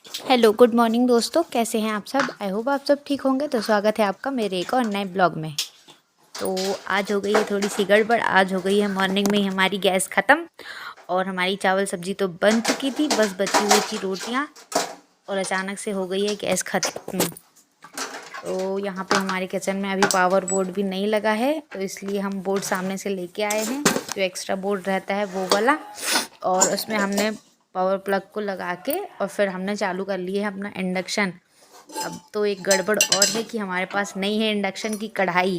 Hello good morning दोस्तों, कैसे हैं आप सब। आई होप आप सब ठीक होंगे। तो स्वागत है आपका मेरे एक और नए ब्लॉग में। तो आज हो गई है थोड़ी सी गड़बड़। आज हो गई है मॉर्निंग में ही हमारी गैस ख़त्म और हमारी चावल सब्जी तो बन चुकी थी, बस बची हुई थी रोटियां और अचानक से हो गई है गैस ख़त्म। तो यहाँ पे हमारे किचन में अभी पावर बोर्ड भी नहीं लगा है, तो इसलिए हम बोर्ड सामने से लेके आए हैं, जो एक्स्ट्रा बोर्ड रहता है वो वाला। और उसमें हमने पावर प्लग को लगा के और फिर हमने चालू कर लिए है अपना इंडक्शन। अब तो एक गड़बड़ और है कि हमारे पास नहीं है इंडक्शन की कढ़ाई।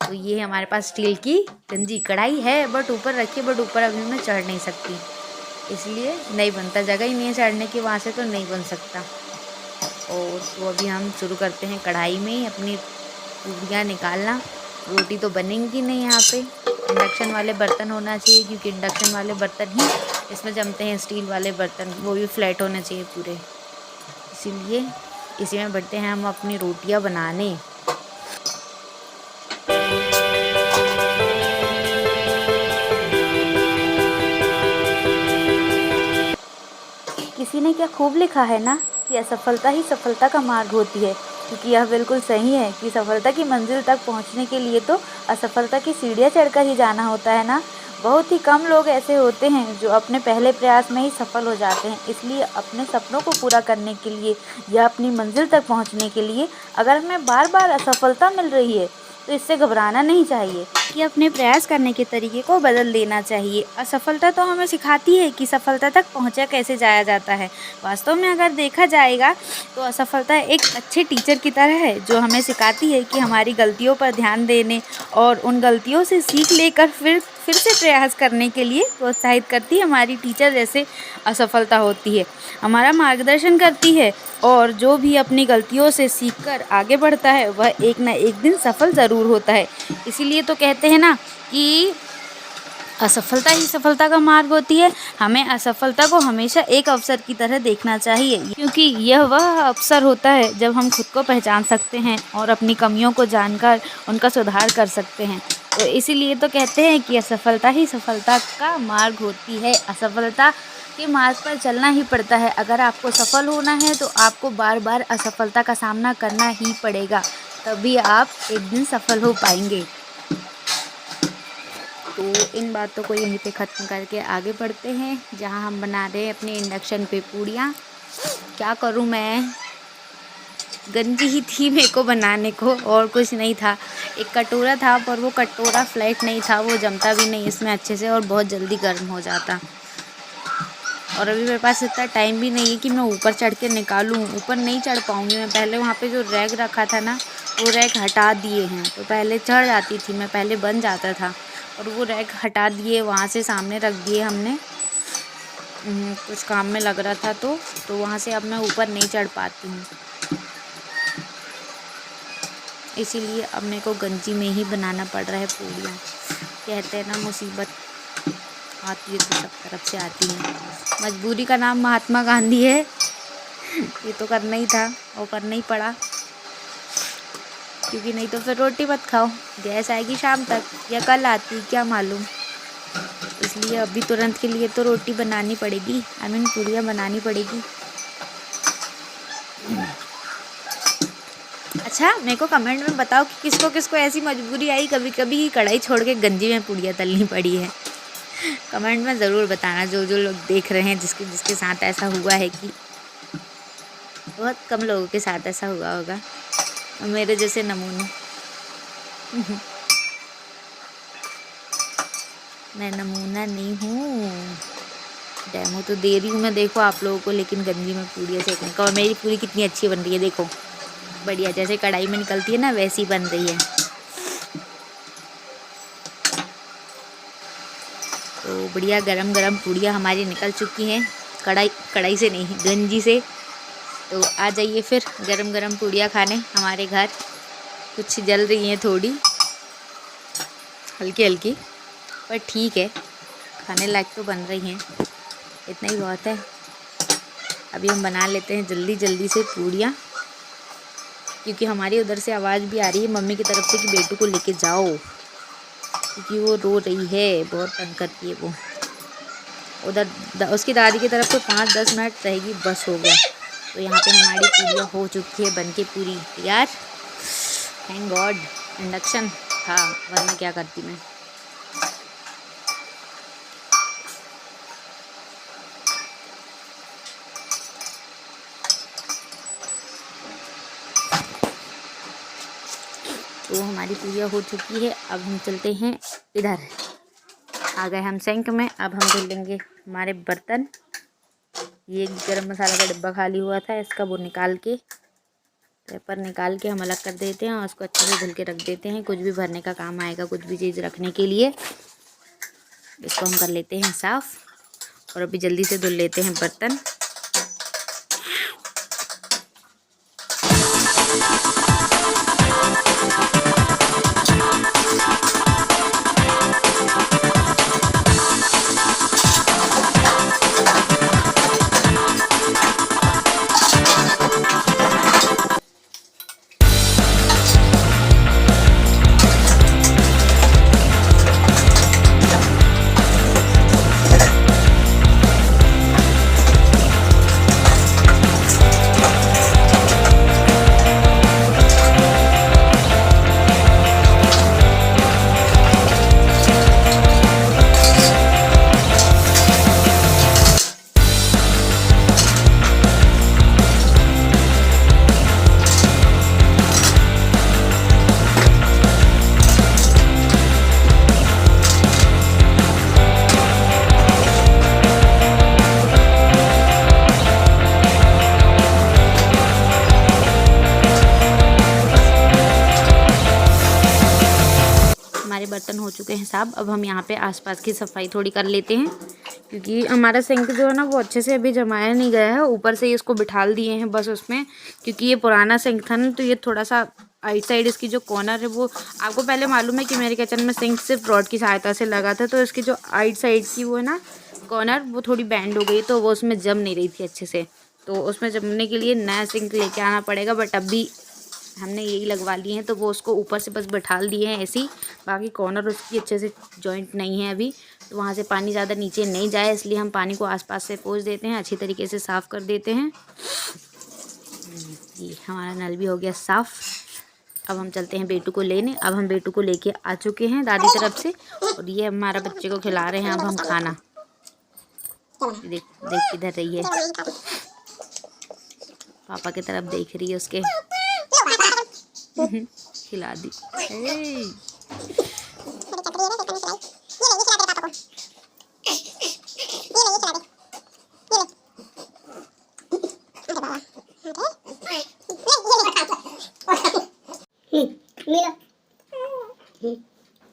तो ये हमारे पास स्टील की गंजी कढ़ाई है, बट ऊपर रखी, बट ऊपर अभी मैं चढ़ नहीं सकती, इसलिए नहीं बनता। जगह ही नहीं है चढ़ने की, वहाँ से तो नहीं बन सकता। और तो अभी हम शुरू करते हैं कढ़ाई में ही अपनी पूरियाँ निकालना। रोटी तो बनेंगी नहीं यहाँ पे। इंडक्शन वाले बर्तन होना चाहिए, क्योंकि इंडक्शन वाले बर्तन ही इसमें जमते हैं। स्टील वाले बर्तन वो भी फ्लैट होने चाहिए पूरे, इसीलिए इसी में बैठते हैं हम अपनी रोटियाँ बनाने। किसी ने क्या खूब लिखा है ना कि असफलता ही सफलता का मार्ग होती है, क्योंकि यह बिल्कुल सही है कि सफलता की मंजिल तक पहुंचने के लिए तो असफलता की सीढ़ियां चढ़कर ही जाना होता है ना। बहुत ही कम लोग ऐसे होते हैं जो अपने पहले प्रयास में ही सफल हो जाते हैं। इसलिए अपने सपनों को पूरा करने के लिए या अपनी मंजिल तक पहुंचने के लिए अगर हमें बार बार असफलता मिल रही है तो इससे घबराना नहीं चाहिए कि अपने प्रयास करने के तरीके को बदल देना चाहिए। असफलता तो हमें सिखाती है कि सफलता तक पहुंचा कैसे जाया जाता है। वास्तव में अगर देखा जाएगा तो असफलता एक अच्छे टीचर की तरह है, जो हमें सिखाती है कि हमारी गलतियों पर ध्यान देने और उन गलतियों से सीख लेकर फिर से प्रयास करने के लिए प्रोत्साहित करती है। हमारी टीचर जैसे असफलता होती है, हमारा मार्गदर्शन करती है, और जो भी अपनी गलतियों से सीखकर आगे बढ़ता है वह एक न एक दिन सफल ज़रूर होता है। इसीलिए तो कहते हैं ना कि असफलता ही सफलता का मार्ग होती है। हमें असफलता को हमेशा एक अवसर की तरह देखना चाहिए, क्योंकि यह वह अवसर होता है जब हम खुद को पहचान सकते हैं और अपनी कमियों को जानकर उनका सुधार कर सकते हैं। तो इसीलिए तो कहते हैं कि असफलता ही सफलता का मार्ग होती है। असफलता के मार्ग पर चलना ही पड़ता है। अगर आपको सफल होना है तो आपको बार बार असफलता का सामना करना ही पड़ेगा, तभी आप एक दिन सफल हो पाएंगे। तो इन बातों को यहीं पे ख़त्म करके आगे बढ़ते हैं, जहां हम बना रहे हैं अपने इंडक्शन पे पूड़ियाँ। क्या करूं मैं, गंजी ही थी मेरे को बनाने को, और कुछ नहीं था। एक कटोरा था, पर वो कटोरा फ्लैट नहीं था, वो जमता भी नहीं इसमें अच्छे से और बहुत जल्दी गर्म हो जाता। और अभी मेरे पास इतना टाइम भी नहीं है कि मैं ऊपर चढ़ के निकालूं। ऊपर नहीं चढ़ पाऊँगी मैं। पहले वहाँ पे जो रैक रखा था ना, वो रैक हटा दिए हैं, तो पहले चढ़ जाती थी मैं, पहले बन जाता था, और वो रैक हटा दिए, वहाँ से सामने रख दिए हमने। कुछ काम में लग रहा था तो वहाँ से अब मैं ऊपर नहीं चढ़ पाती हूँ। इसीलिए अब मेरे को गंजी में ही बनाना पड़ रहा है पूड़ियाँ। कहते हैं ना, मुसीबत आती है तो सब तरफ से आती है। मजबूरी का नाम महात्मा गांधी है। ये तो करना ही था और करना ही पड़ा, क्योंकि नहीं तो फिर रोटी मत खाओ। गैस आएगी शाम तक या कल आती, क्या मालूम। इसलिए अभी तुरंत के लिए तो रोटी बनानी पड़ेगी, आई मीन पूड़ियाँ बनानी पड़ेगी। अच्छा, मेरे को कमेंट में बताओ कि किसको किसको ऐसी मजबूरी आई कभी कभी कढ़ाई छोड़ के गंजी में पूड़ियाँ तलनी पड़ी है। कमेंट में ज़रूर बताना, जो जो लोग देख रहे हैं, जिसके जिसके साथ ऐसा हुआ है। कि बहुत कम लोगों के साथ ऐसा हुआ होगा, मेरे जैसे नमूने। मैं नमूना नहीं हूँ, डेमो तो दे रही हूँ मैं, देखो आप लोगों को। लेकिन गंजी में पूड़ियाँ सेकने का, और मेरी पूरी कितनी अच्छी बन रही है, देखो, बढ़िया, जैसे कढ़ाई में निकलती है ना वैसी बन रही है। तो बढ़िया गरम गरम पूड़ियाँ हमारी निकल चुकी हैं, कढ़ाई से नहीं, गंजी से। तो आ जाइए फिर गरम गरम पूड़ियाँ खाने हमारे घर। कुछ जल रही हैं थोड़ी, हल्की हल्की, पर ठीक है, खाने लायक तो बन रही हैं, इतना ही बहुत है। अभी हम बना लेते हैं जल्दी जल्दी से पूड़ियाँ, क्योंकि हमारी उधर से आवाज़ भी आ रही है मम्मी की तरफ से कि बेटू को लेके जाओ, क्योंकि वो रो रही है, बहुत तंग करती है वो। उधर उसकी दादी की तरफ से 5-10 मिनट रहेगी, बस हो गया। तो यहाँ पे हमारी पूरियाँ हो चुकी है बन के पूरी तैयार। थैंक गॉड इंडक्शन था, वरना क्या करती मैं। तो हमारी पूरियाँ हो चुकी है। अब हम चलते हैं इधर, आ गए हम सिंक में। अब हम धुल लेंगे हमारे बर्तन। ये गरम मसाला का डिब्बा खाली हुआ था, इसका वो निकाल के पेपर निकाल के हम अलग कर देते हैं और उसको अच्छे से धुल के रख देते हैं। कुछ भी भरने का काम आएगा, कुछ भी चीज़ रखने के लिए। इसको हम कर लेते हैं साफ़ और अभी जल्दी से धुल लेते हैं बर्तन। हमारे बर्तन हो चुके हैं साफ। अब हम यहाँ पे आसपास की सफाई थोड़ी कर लेते हैं, क्योंकि हमारा सिंक जो है ना वो अच्छे से अभी जमाया नहीं गया है। ऊपर से ही इसको बिठाल दिए हैं बस उसमें, क्योंकि ये पुराना सिंक था ना, तो ये थोड़ा सा आइट साइड इसकी जो कॉर्नर है वो, आपको पहले मालूम है कि मेरे किचन में सिंक सिर्फ रॉड की सहायता से लगा था, तो इसकी जो आइट साइड की वो है ना कॉर्नर, वो थोड़ी बैंड हो गई, तो वो उसमें जम नहीं रही थी अच्छे से। तो उसमें जमने के लिए नया सिंक लेके आना पड़ेगा, बट अभी हमने यही लगवा लिए हैं, तो वो उसको ऊपर से बस बिठाल दिए हैं ऐसे ही। बाकी कॉर्नर उसकी अच्छे से जॉइंट नहीं है अभी, तो वहाँ से पानी ज़्यादा नीचे नहीं जाए, इसलिए हम पानी को आसपास से पोंछ देते हैं, अच्छी तरीके से साफ़ कर देते हैं। ये हमारा नल भी हो गया साफ़। अब हम चलते हैं बेटू को लेने। अब हम बेटू को लेके आ चुके हैं दादी तरफ से, और ये हमारा बच्चे को खिला रहे हैं अब हम खाना। देख देख किधर रही है, पापा की तरफ देख रही है उसके। खिला दी।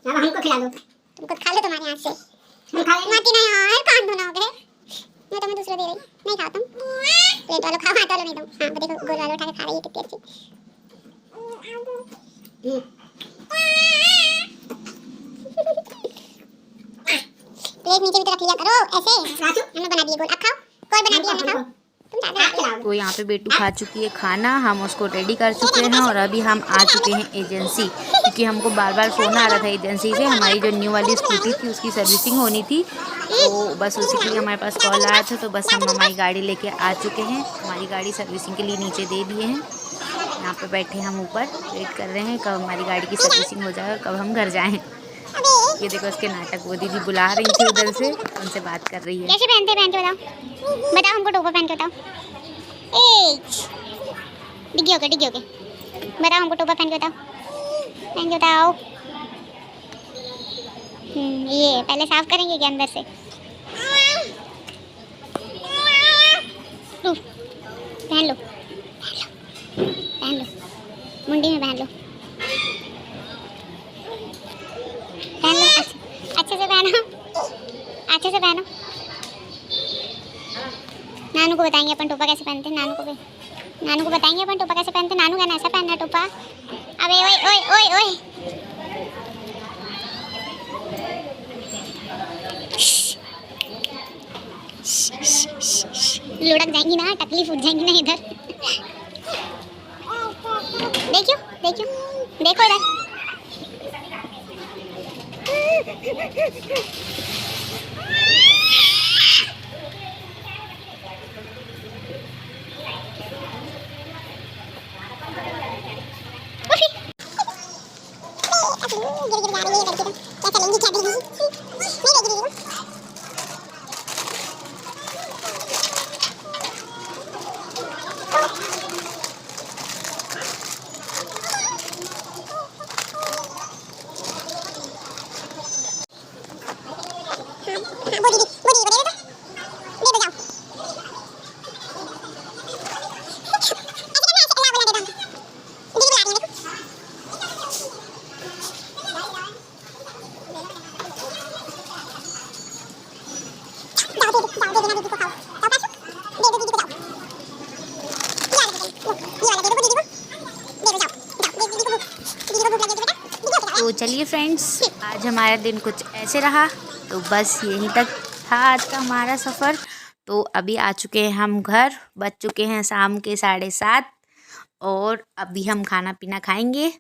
हमको खिला दो, तुमको खा लो तुम्हारे हाथ से। हम खा लेंगे ना यार, कान धोना हो गए। मैं तुम्हें दूसरा दे रही, नहीं खाओ तुम। प्लेट वालों खाओ, हाथ वालों नहीं तुम। हाँ देखो गोल वाला उठा के खा रही है कितनी अच्छी। प्लेट नीचे भी तो रख लिया करो ऐसे। हमने बना दिए गोल, अब खाओ। कोई बना दिया ना खाओ। तो यहाँ पे बेटू खा चुकी है खाना, हम उसको रेडी कर चुके हैं और अभी हम आ चुके हैं एजेंसी, क्योंकि हमको बार बार फ़ोन आ रहा था एजेंसी से। हमारी जो न्यू वाली स्कूटी थी उसकी सर्विसिंग होनी थी, तो बस उसी के लिए हमारे पास कॉल आया था। तो बस हम हमारी गाड़ी लेके आ चुके हैं, हमारी गाड़ी सर्विसिंग के लिए नीचे दे दिए हैं। यहाँ पे बैठे हम ऊपर वेट कर रहे हैं कब हमारी गाड़ी की सर्विसिंग हो जाए और कब हम घर जाएँ। ये देखो उसके नाटक, वो दीदी बुला रही थी उधर से, उनसे बात कर रही है। कैसे पहनते बताओ, बताओ हमको टोपा पहन के बताओ। डिग्गी हो गए बताओ हमको टोपा पहन के बताओ। ये पहले साफ करेंगे क्या अंदर से? पहन लो मुंडी में पहन लो अच्छे से पहनो। नानू को बताएंगे अपन टोपा कैसे पहनते हैं। नानू को बताएंगे अपन टोपा कैसे पहनते हैं। नानू कहना ऐसा पहनना टोपा। अबे ओए लुढ़क जाएंगी ना, टकली फूट जाएंगी ना इधर। देखो इधर। तो चलिए फ्रेंड्स, आज हमारा दिन कुछ ऐसे रहा। तो बस यहीं तक था आज का हमारा सफ़र। तो अभी आ चुके हैं हम घर, बज चुके हैं शाम के 7:30 और अभी हम खाना पीना खाएंगे।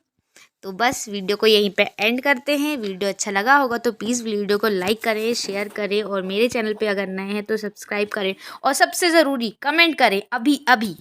तो बस वीडियो को यहीं पे एंड करते हैं। वीडियो अच्छा लगा होगा तो प्लीज़ वीडियो को लाइक करें, शेयर करें और मेरे चैनल पे अगर नए हैं तो सब्सक्राइब करें और सबसे ज़रूरी कमेंट करें अभी अभी।